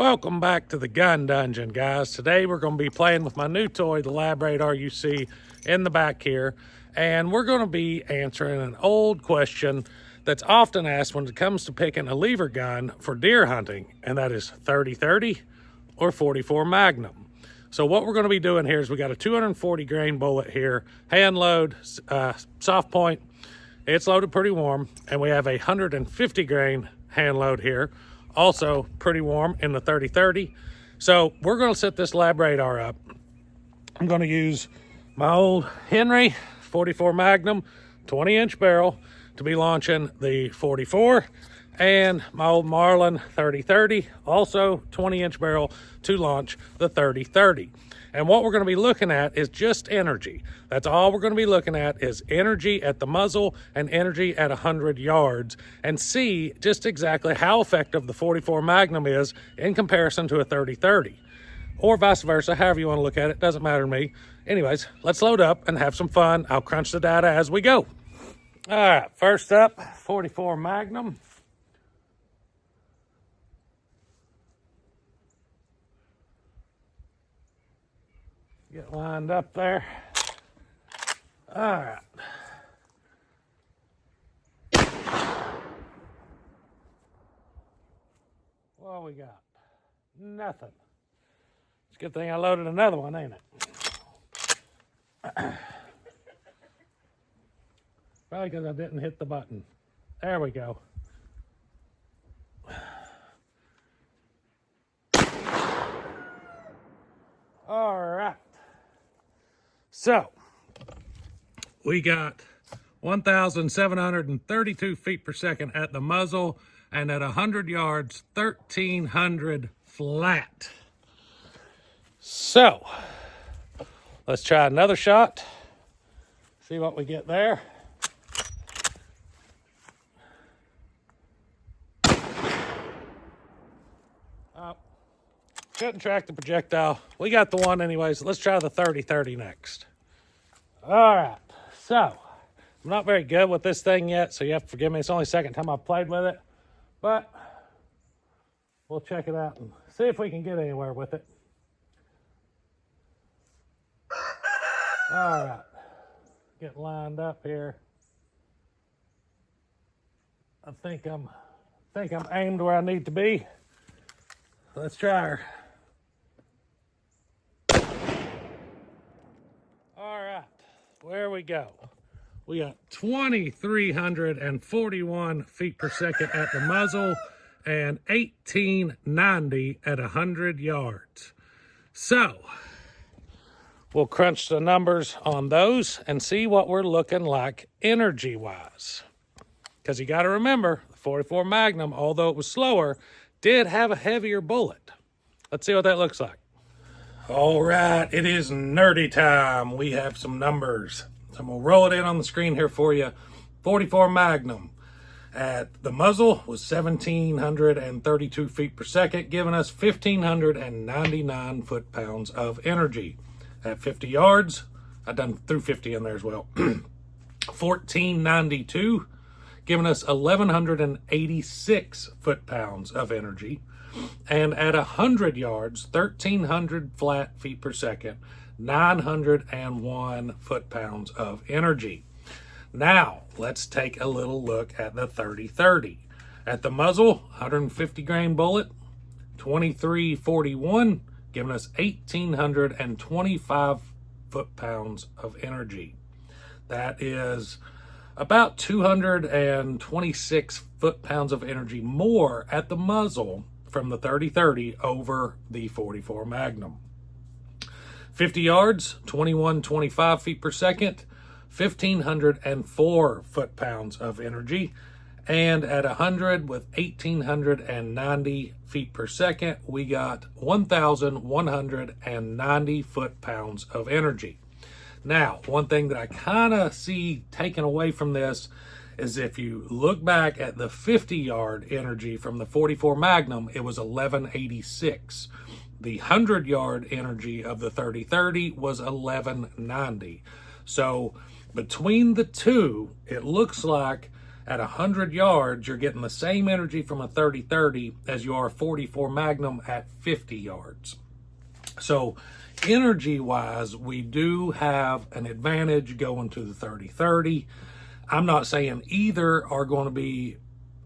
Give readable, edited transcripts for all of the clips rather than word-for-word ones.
Welcome back to the Gun Dungeon, guys. Today we're going to be playing with my new toy, the Lab Radar you see in the back here. And we're going to be answering an old question that's often asked when it comes to picking a lever gun for deer hunting. And that is 30-30 or 44 Magnum. So what we're going to be doing here is we got a 240 grain bullet here, hand load, soft point. It's loaded pretty warm. And we have a 150 grain hand load here. Also pretty warm in the 30-30. So we're going to set this Lab Radar up. I'm going to use my old Henry 44 Magnum 20-inch barrel to be launching the 44, and my old Marlin 30-30, also 20-inch barrel to launch the 30-30. And what we're going to be looking at is just energy. That's all we're going to be looking at is energy at the muzzle and energy at 100 yards, and see just exactly how effective the 44 Magnum is in comparison to a 30-30. Or vice versa, however you want to look at it, doesn't matter to me. Anyways, let's load up and have some fun. I'll crunch the data as we go. All right, first up, 44 Magnum. Get lined up there. All right. What we got? Nothing. It's a good thing I loaded another one, ain't it? Probably because I didn't hit the button. There we go. All right. So, we got 1,732 feet per second at the muzzle, and at 100 yards, 1,300 flat. So, let's try another shot. See what we get there. Couldn't track the projectile. We got the one anyways. Let's try the 30-30 next. All right. So, I'm not very good with this thing yet, so you have to forgive me. It's only the second time I've played with it. But we'll check it out and see if we can get anywhere with it. All right. Get lined up here. I think I'm aimed where I need to be. Let's try her. All right, where we go. We got 2,341 feet per second at the muzzle and 1,890 at 100 yards. So, we'll crunch the numbers on those and see what we're looking like energy-wise. Because you got to remember, the 44 Magnum, although it was slower, did have a heavier bullet. Let's see what that looks like. All right, it is nerdy time. We have some numbers. So I'm going to roll it in on the screen here for you. 44 Magnum at the muzzle was 1,732 feet per second, giving us 1,599 foot-pounds of energy. At 50 yards, I've done through 50 in there as well, 1,492, giving us 1,186 foot-pounds of energy. And at 100 yards, 1,300 flat feet per second, 901 foot-pounds of energy. Now, let's take a little look at the 30-30. At the muzzle, 150 grain bullet, 2341, giving us 1,825 foot-pounds of energy. That is about 226 foot-pounds of energy more at the muzzle from the 30-30 over the 44 Magnum. 50 yards, 2125 feet per second, 1,504 foot-pounds of energy. And at 100 with 1,890 feet per second, we got 1,190 foot-pounds of energy. Now, one thing that I kind of see taken away from this is if you look back at the 50-yard energy from the 44 Magnum, it was 1186. The 100-yard energy of the 30-30 was 1190. So between the two, it looks like At 100 yards, you're getting the same energy from a 30-30 as you are a 44 Magnum at 50 yards. So energy-wise, we do have an advantage going to the 30-30. I'm not saying either are going to be,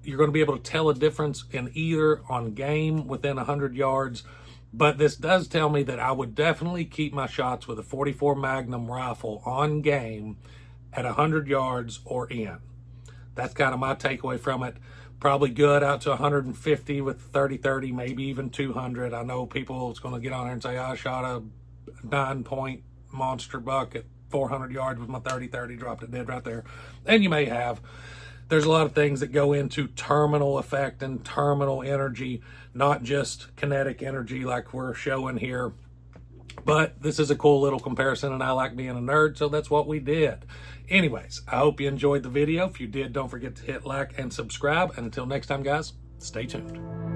you're going to be able to tell a difference in either on game within 100 yards, but this does tell me that I would definitely keep my shots with a 44 Magnum rifle on game at 100 yards or in. That's kind of my takeaway from it. Probably good out to 150 with 30-30, maybe even 200. I know people is going to get on there and say, I shot a 9-point monster buck at 400 yards with my 30-30, dropped it dead right there. And you may have. There's a lot of things that go into terminal effect and terminal energy, not just kinetic energy like we're showing here. But this is a cool little comparison, and I like being a nerd, so that's what we did. Anyways, I hope you enjoyed the video. If you did, don't forget to hit like and subscribe. And until next time, guys, stay tuned.